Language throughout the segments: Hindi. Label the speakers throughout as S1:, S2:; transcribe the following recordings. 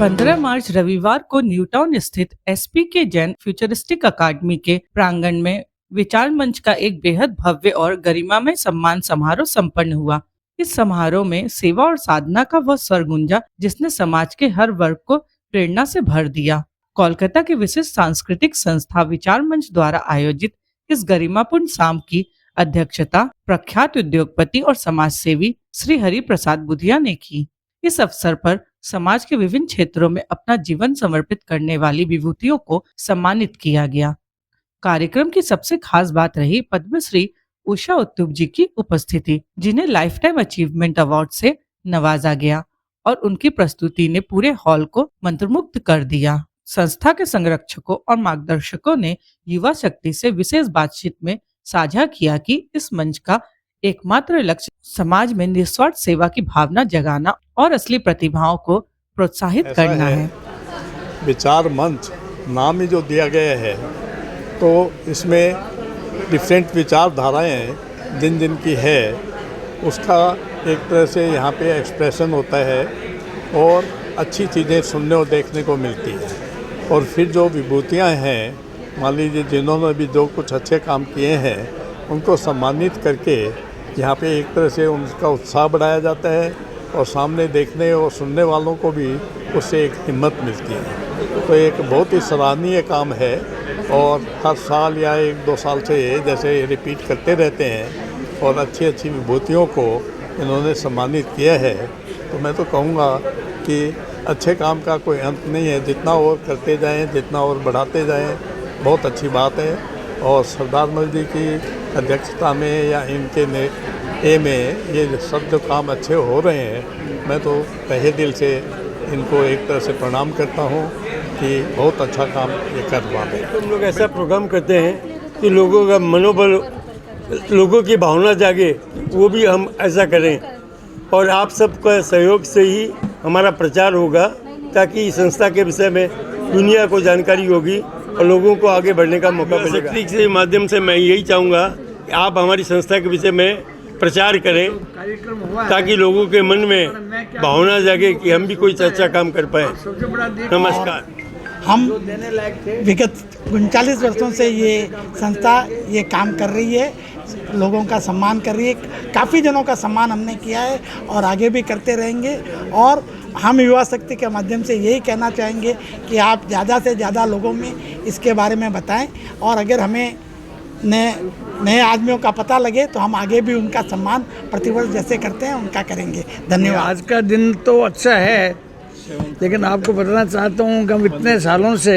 S1: 15 मार्च रविवार को न्यूटाउन स्थित एसपी के जैन फ्यूचरिस्टिक अकादमी के प्रांगण में विचार मंच का एक बेहद भव्य और गरिमामय सम्मान समारोह संपन्न हुआ। इस समारोह में सेवा और साधना का वह स्वर गूंजा जिसने समाज के हर वर्ग को प्रेरणा से भर दिया। कोलकाता की विशिष्ट सांस्कृतिक संस्था विचार मंच द्वारा आयोजित इस गरिमापूर्ण शाम की अध्यक्षता प्रख्यात उद्योगपति और समाज सेवी श्री हरि प्रसाद बुधिया ने की। इस अवसर पर समाज के विभिन्न क्षेत्रों में अपना जीवन समर्पित करने वाली विभूतियों को सम्मानित किया गया। कार्यक्रम की सबसे खास बात रही पद्मश्री उषा उत्तुप जी की उपस्थिति, जिन्हें लाइफ टाइम अचीवमेंट अवार्ड से नवाजा गया और उनकी प्रस्तुति ने पूरे हॉल को मंत्रमुग्ध कर दिया। संस्था के संरक्षकों और मार्गदर्शकों ने युवा शक्ति से विशेष बातचीत में साझा किया कि इस मंच का एकमात्र लक्ष्य समाज में निस्वार्थ सेवा की भावना जगाना और असली प्रतिभाओं को प्रोत्साहित करना है।
S2: विचार मंच नाम ही जो दिया गया है तो इसमें डिफरेंट विचारधाराएं जिन जिन की है उसका एक तरह से यहाँ पे एक्सप्रेशन होता है और अच्छी चीज़ें सुनने और देखने को मिलती है। और फिर जो विभूतियाँ हैं, मान लीजिए जिन्होंने भी जो कुछ अच्छे काम किए हैं उनको सम्मानित करके यहाँ पे एक तरह से उनका उत्साह बढ़ाया जाता है और सामने देखने और सुनने वालों को भी उससे एक हिम्मत मिलती है। तो एक बहुत ही सराहनीय काम है और हर साल या 1-2 साल से जैसे रिपीट करते रहते हैं और अच्छी अच्छी विभूतियों को इन्होंने सम्मानित किया है। तो मैं तो कहूँगा कि अच्छे काम का कोई अंत नहीं है, जितना और करते जाएं, जितना और बढ़ाते जाएं, बहुत अच्छी बात है। और सरदार मल जी की अध्यक्षता में या इनके में ये सब जो काम अच्छे हो रहे हैं, मैं तो तहे दिल से इनको एक तरह से प्रणाम करता हूँ कि बहुत अच्छा काम ये कर पा रहे हैं।
S3: हम लोग ऐसा प्रोग्राम करते हैं कि लोगों का मनोबल, लोगों की भावना जागे, वो भी हम ऐसा करें और आप सबका सहयोग से ही हमारा प्रचार होगा ताकि इस संस्था के विषय में दुनिया को जानकारी होगी और लोगों को आगे बढ़ने का मौका मिलेगा। के माध्यम से मैं यही चाहूँगा कि आप हमारी संस्था के विषय में प्रचार करें ताकि लोगों के मन में भावना जागे कि हम भी कोई अच्छा काम कर पाए। नमस्कार।
S4: हम विगत 39 वर्षों से ये संस्था ये काम कर रही है, लोगों का सम्मान कर रही है। काफ़ी जनों का सम्मान हमने किया है और आगे भी करते रहेंगे। और हम युवा शक्ति के माध्यम से यही कहना चाहेंगे कि आप ज़्यादा से ज़्यादा लोगों में इसके बारे में बताएं और अगर हमें नए आदमियों का पता लगे तो हम आगे भी उनका सम्मान प्रतिवर्ष जैसे करते हैं उनका करेंगे। धन्यवाद।
S5: आज का दिन तो अच्छा है, लेकिन आपको बताना चाहता हूँ कि हम इतने सालों से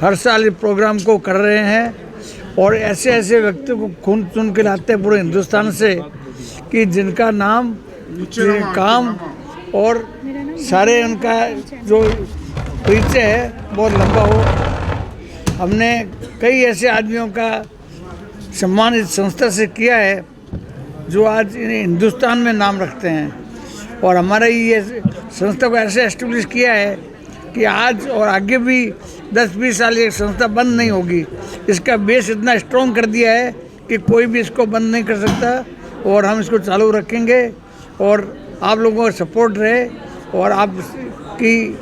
S5: हर साल इस प्रोग्राम को कर रहे हैं और ऐसे ऐसे व्यक्तियों को खून चुन के लाते हैं पूरे हिंदुस्तान से कि जिनका नाम, काम और सारे उनका जो परिचय है बहुत लंबा हो। हमने कई ऐसे आदमियों का सम्मान इस संस्था से किया है जो आज हिंदुस्तान में नाम रखते हैं और हमारा ये संस्था को ऐसे एस्टेब्लिश किया है कि आज और आगे भी 10-20 साल ये संस्था बंद नहीं होगी। इसका बेस इतना स्ट्रॉन्ग कर दिया है कि कोई भी इसको बंद नहीं कर सकता और हम इसको चालू रखेंगे और आप लोगों का सपोर्ट रहे और आपकी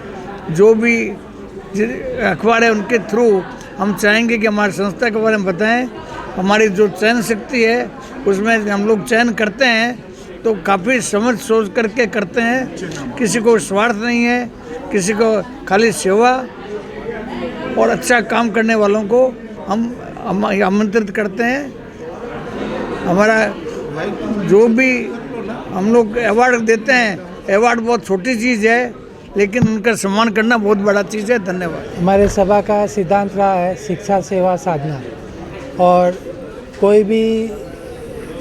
S5: जो भी अखबार है उनके थ्रू हम चाहेंगे कि हमारी संस्था के बारे में बताएं। हमारी जो चयन शक्ति है उसमें हम लोग चयन करते हैं तो काफ़ी समझ सोच करके करते हैं, किसी को स्वार्थ नहीं है, किसी को खाली सेवा और अच्छा काम करने वालों को हम आमंत्रित करते हैं। हमारा जो भी हम लोग अवार्ड देते हैं, अवार्ड बहुत छोटी चीज़ है लेकिन उनका सम्मान करना बहुत बड़ा चीज़ है। धन्यवाद।
S6: हमारे सभा का सिद्धांत रहा है शिक्षा, सेवा, साधना। और कोई भी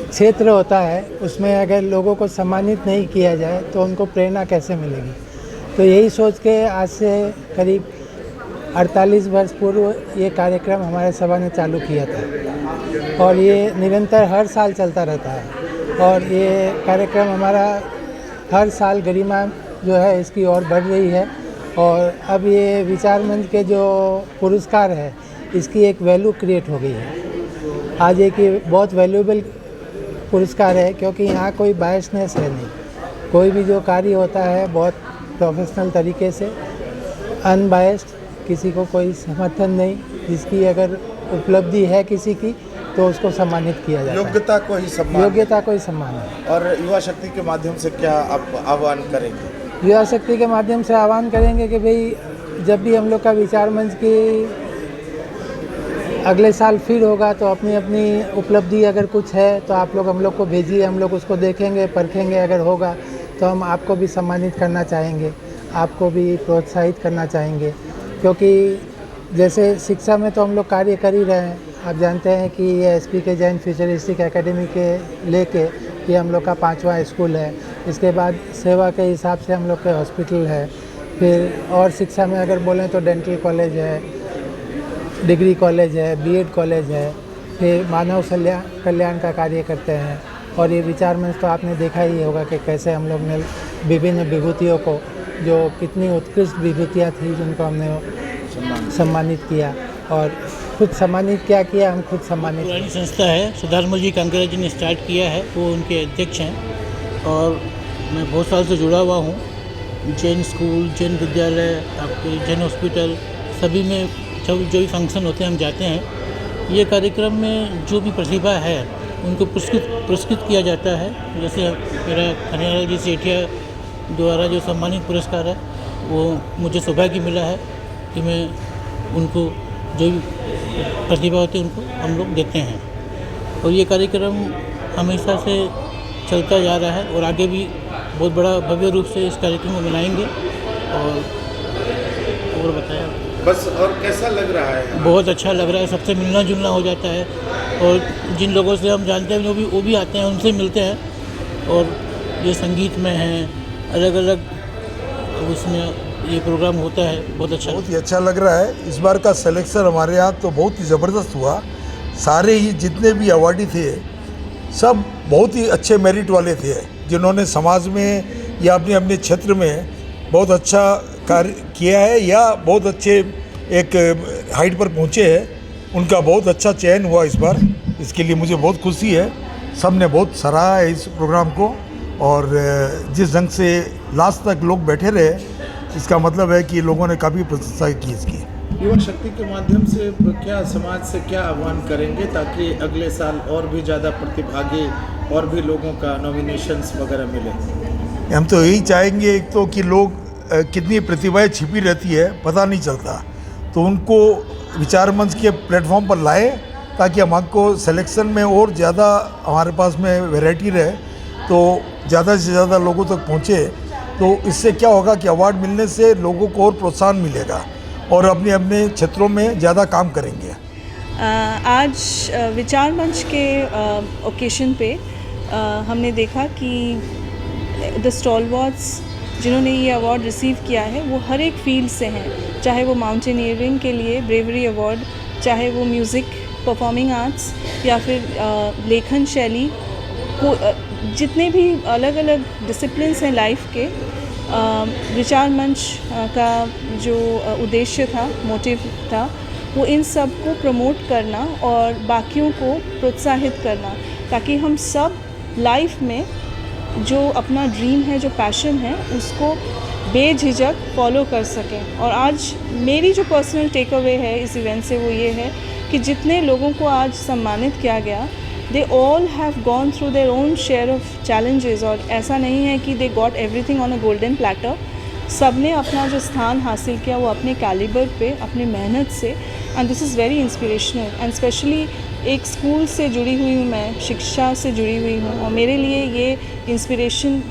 S6: क्षेत्र होता है उसमें अगर लोगों को सम्मानित नहीं किया जाए तो उनको प्रेरणा कैसे मिलेगी। तो यही सोच के आज से करीब 48 वर्ष पूर्व ये कार्यक्रम हमारे सभा ने चालू किया था और ये निरंतर हर साल चलता रहता है और ये कार्यक्रम हमारा हर साल गरिमा जो है इसकी और बढ़ रही है। और अब ये विचार मंच के जो पुरस्कार है इसकी एक वैल्यू क्रिएट हो गई है। आज एक ये बहुत वैल्यूएबल पुरस्कार है क्योंकि यहाँ कोई बायसनेस है नहीं, कोई भी जो कार्य होता है बहुत प्रोफेशनल तरीके से अनबायस्ड, किसी को कोई समर्थन नहीं, जिसकी अगर उपलब्धि है किसी की तो उसको सम्मानित किया जाता है।
S7: योग्यता को ही सम्मान,
S6: योग्यता को ही सम्मान है।
S7: और युवा शक्ति के माध्यम से क्या आप आह्वान करेंगे?
S6: युवा शक्ति के माध्यम से आह्वान करेंगे कि भाई जब भी हम लोग का विचार मंच की अगले साल फिर होगा तो अपनी अपनी उपलब्धि अगर कुछ है तो आप लोग हम लोग को भेजिए, हम लोग उसको देखेंगे, परखेंगे। अगर होगा तो हम आपको भी सम्मानित करना चाहेंगे, आपको भी प्रोत्साहित करना चाहेंगे, क्योंकि जैसे शिक्षा में तो हम लोग कार्य कर ही रहे हैं। आप जानते हैं कि ये SPK जैन फ्यूचरिस्टिक एकेडमी के लेके ये हम लोग का 5वां स्कूल है। इसके बाद सेवा के हिसाब से हम लोग के हॉस्पिटल है, फिर और शिक्षा में अगर बोलें तो डेंटल कॉलेज है, डिग्री कॉलेज है, BEd कॉलेज है, फिर मानव कल्याण का कार्य करते हैं। और ये विचार मंच तो आपने देखा ही होगा कि कैसे हम लोग ने विभिन्न विभूतियों को, जो कितनी उत्कृष्ट विभूतियाँ थी, जिनको हमने सम्मानित किया और खुद सम्मानित क्या किया, हम खुद सम्मानित।
S8: पुरानी संस्था है, सिद्धार्थमल जी कांकरा जी ने स्टार्ट किया है, वो उनके अध्यक्ष हैं और मैं बहुत साल से जुड़ा हुआ हूँ। जैन स्कूल, जैन विद्यालय, आपके जैन हॉस्पिटल, सभी में जो भी फंक्शन होते हैं हम जाते हैं। ये कार्यक्रम में जो भी प्रतिभा है उनको पुरस्कृत किया जाता है। जैसे मेरा खनियालाल जी सेठिया द्वारा जो सम्मानित पुरस्कार है वो मुझे सौभाग्य मिला है कि मैं उनको जो भी प्रतिभा होती है उनको हम लोग देते हैं। और ये कार्यक्रम हमेशा से चलता जा रहा है और आगे भी बहुत बड़ा भव्य रूप से इस कार्यक्रम को मनाएंगे। और बताया
S7: बस, और कैसा लग रहा है?
S8: बहुत अच्छा लग रहा है, सबसे मिलना जुलना हो जाता है और जिन लोगों से हम जानते हैं वो भी आते हैं, उनसे मिलते हैं। और ये संगीत में है, अलग अलग उसमें ये प्रोग्राम होता है, बहुत अच्छा
S9: लग रहा है। इस बार का सिलेक्शन हमारे यहाँ तो बहुत ही ज़बरदस्त हुआ। सारे ही जितने भी अवार्डी थे सब बहुत ही अच्छे मेरिट वाले थे, जिन्होंने समाज में या अपने अपने क्षेत्र में बहुत अच्छा कार्य किया है या बहुत अच्छे एक हाइट पर पहुँचे हैं। उनका बहुत अच्छा चयन हुआ इस बार, इसके लिए मुझे बहुत खुशी है। सब ने बहुत सराहा है इस प्रोग्राम को और जिस ढंग से लास्ट तक लोग बैठे रहे, इसका मतलब है कि लोगों ने काफ़ी प्रशंसा की इसकी।
S7: युवा शक्ति के माध्यम से क्या समाज से क्या आह्वान करेंगे ताकि अगले साल और भी ज़्यादा प्रतिभागी और भी लोगों का नॉमिनेशंस वगैरह मिले?
S9: हम तो यही चाहेंगे, एक तो कि लोग कितनी प्रतिभाएं छिपी रहती है पता नहीं चलता, तो उनको विचार मंच के प्लेटफॉर्म पर लाए ताकि हमको सिलेक्शन में और ज़्यादा हमारे पास में वैरायटी रहे, तो ज़्यादा से ज़्यादा लोगों तक पहुँचे। तो इससे क्या होगा कि अवार्ड मिलने से लोगों को और प्रोत्साहन मिलेगा और अपने अपने क्षेत्रों में ज़्यादा काम करेंगे।
S10: आज विचार मंच के ओकेशन पे हमने देखा कि द स्टॉलवर्ड्स जिन्होंने ये अवार्ड रिसीव किया है वो हर एक फील्ड से हैं, चाहे वो माउंटेनियरिंग के लिए ब्रेवरी अवार्ड, चाहे वो म्यूज़िक, परफॉर्मिंग आर्ट्स या फिर लेखन शैली को, जितने भी अलग अलग डिसिप्लिन्स हैं लाइफ के। विचार मंच का जो उद्देश्य था, मोटिव था, वो इन सब को प्रमोट करना और बाकियों को प्रोत्साहित करना, ताकि हम सब लाइफ में जो अपना ड्रीम है, जो पैशन है, उसको बेझिझक फॉलो कर सकें। और आज मेरी जो पर्सनल टेक अवे है इस इवेंट से वो ये है कि जितने लोगों को आज सम्मानित किया गया, they all have gone through their own share of challenges. और ऐसा नहीं है कि they got everything on a golden platter. सब ने अपना जो स्थान हासिल किया वो अपने कैलिबर पे, अपने मेहनत से। And this is very inspirational. And specially एक स्कूल से जुड़ी हुई हूँ मैं, शिक्षा से जुड़ी हुई हूँ, और मेरे लिए ये इंस्पिरेशन,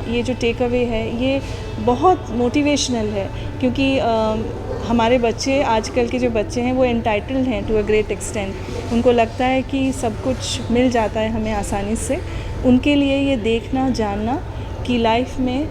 S10: ये जो टेक अवे है, ये बहुत मोटिवेशनल है। क्योंकि हमारे बच्चे, आजकल के जो बच्चे हैं, वो एंटाइटल्ड हैं टू अ ग्रेट एक्सटेंट। उनको लगता है कि सब कुछ मिल जाता है हमें आसानी से। उनके लिए ये देखना, जानना कि लाइफ में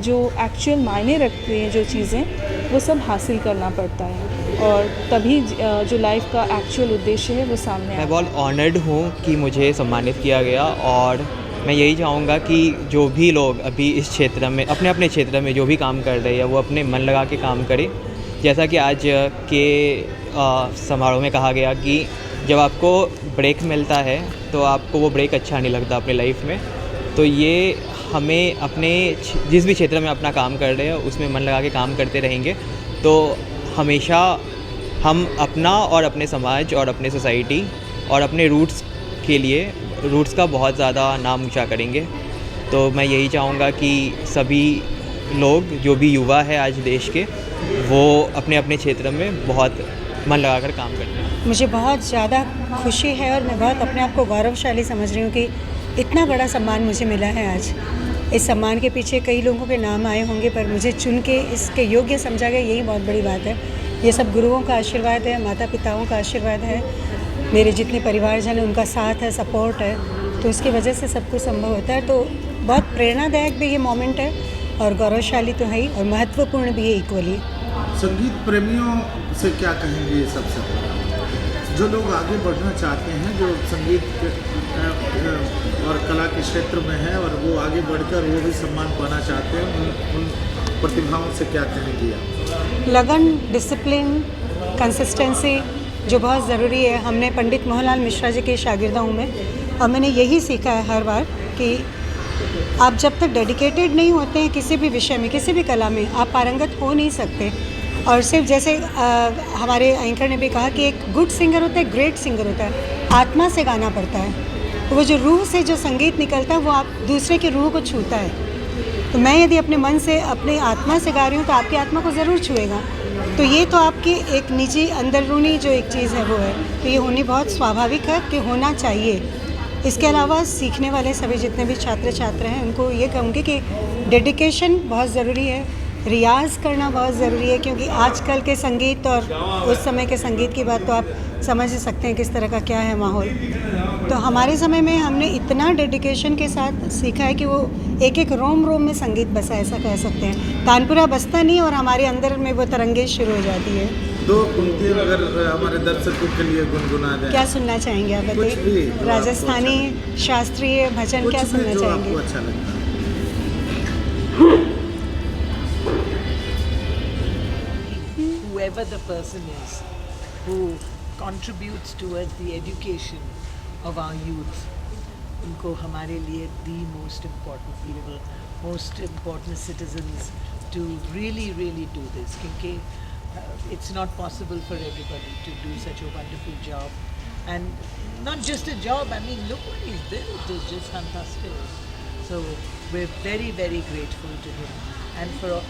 S10: जो एक्चुअल मायने रखती हैं जो चीज़ें, वो सब हासिल करना पड़ता है, और तभी जो लाइफ का एक्चुअल उद्देश्य है वो सामने आता है।
S11: मैं बहुत ऑनर्ड हूँ कि मुझे सम्मानित किया गया, और मैं यही चाहूँगा कि जो भी लोग अभी इस क्षेत्र में, अपने अपने क्षेत्र में जो भी काम कर रहे हैं, वो अपने मन लगा के काम करें। जैसा कि आज के समारोह में कहा गया कि जब आपको ब्रेक मिलता है तो आपको वो ब्रेक अच्छा नहीं लगता अपनी लाइफ में। तो ये हमें अपने जिस भी क्षेत्र में अपना काम कर रहे हैं उसमें मन लगा के काम करते रहेंगे तो हमेशा हम अपना और अपने समाज और अपने सोसाइटी और अपने रूट्स का बहुत ज़्यादा नाम ऊंचा करेंगे। तो मैं यही चाहूँगा कि सभी लोग जो भी युवा है आज देश के वो अपने अपने क्षेत्र में बहुत मन लगाकर काम करते हैं।
S12: मुझे बहुत ज़्यादा खुशी है और मैं बहुत अपने आप को गौरवशाली समझ रही हूँ कि इतना बड़ा सम्मान मुझे मिला है आज। इस सम्मान के पीछे कई लोगों के नाम आए होंगे पर मुझे चुन के इसके योग्य समझा गया, यही बहुत बड़ी बात है। ये सब गुरुओं का आशीर्वाद है, माता पिताओं का आशीर्वाद है, मेरे जितने परिवारजन हैं उनका साथ है, सपोर्ट है, तो इसकी वजह से सब कुछ संभव होता है। तो बहुत प्रेरणादायक भी ये मोमेंट है और गौरवशाली तो है ही और महत्वपूर्ण भी है इक्वली।
S7: संगीत प्रेमियों से क्या कहेंगे ये सबसे पहले? जो लोग आगे बढ़ना चाहते हैं, जो संगीत और कला के क्षेत्र में हैं और वो आगे बढ़कर वो भी सम्मान पाना चाहते हैं, उन प्रतिभाओं से क्या कहेंगे आप?
S12: लगन, डिसिप्लिन, कंसिस्टेंसी जो बहुत ज़रूरी है। हमने पंडित मोहनलाल मिश्रा जी के शागिर्दा हूँ मैं और मैंने यही सीखा है हर बार कि आप जब तक डेडिकेटेड नहीं होते हैं किसी भी विषय में, किसी भी कला में, आप पारंगत हो नहीं सकते। और सिर्फ जैसे हमारे एंकर ने भी कहा कि एक गुड सिंगर होता है, ग्रेट सिंगर होता है, आत्मा से गाना पड़ता है। तो वो जो रूह से जो संगीत निकलता है वो आप दूसरे की रूह को छूता है। तो मैं यदि अपने मन से, अपनी आत्मा से गा रही हूँ तो आपकी आत्मा को ज़रूर छुएगा। तो ये तो आपकी एक निजी अंदरूनी जो एक चीज़ है वो है, तो ये होनी बहुत स्वाभाविक है कि होना चाहिए। इसके अलावा सीखने वाले सभी जितने भी छात्र छात्र हैं उनको ये कहूँगी कि डेडिकेशन बहुत ज़रूरी है, रियाज़ करना बहुत ज़रूरी है, क्योंकि आजकल के संगीत और उस समय के संगीत की बात तो आप समझ ही सकते हैं किस तरह का क्या है माहौल। तो हमारे समय में हमने इतना डेडिकेशन के साथ सीखा है कि वो एक एक रोम रोम में संगीत बसा, ऐसा कह सकते हैं। तानपुरा बसता नहीं और हमारे अंदर में वो तरंगे शुरू हो जाती है।
S7: दो पंक्ति अगर हमारे दर्शकों के लिए गुनगुना दें।
S12: क्या सुनना चाहेंगे आप बताइए? राजस्थानी, शास्त्रीय, भजन, क्या सुनना चाहेंगे?
S7: आपको अच्छा लगता है?
S13: Whoever the person is who contributes towards the education of our youth, उनको हमारे लिए the most important people, most important citizens to really do this, क्योंकि it's not possible for everybody to do such a wonderful job, and not just a job, I mean look what he's built, it's just fantastic. So we're very grateful to him, and for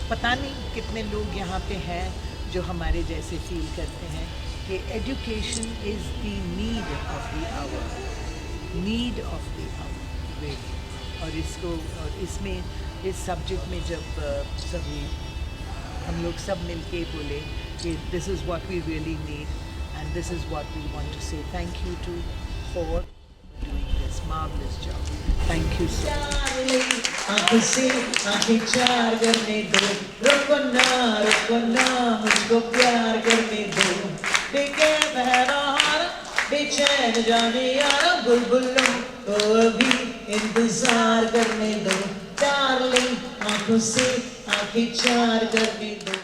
S13: पता नहीं कितने लोग यहाँ पे हैं जो हमारे जैसे फील करते हैं कि education is the need of the hour, really। और इसको, और इसमें, इस सब्जेक्ट में जब सभी हम लोग सब मिलके बोले कि this is what we really need and this is what we want to say thank you too for doing this marvelous job. Thank you so much. आँखें से आँखें चार करने दो, रुको ना मुझको प्यार करने दो, बेके बहरार बेचैन जाने यारा, बुलबुलों को अभी इंतजार करने दो, डार्लिंग आँखों से आँखें चार करने दो।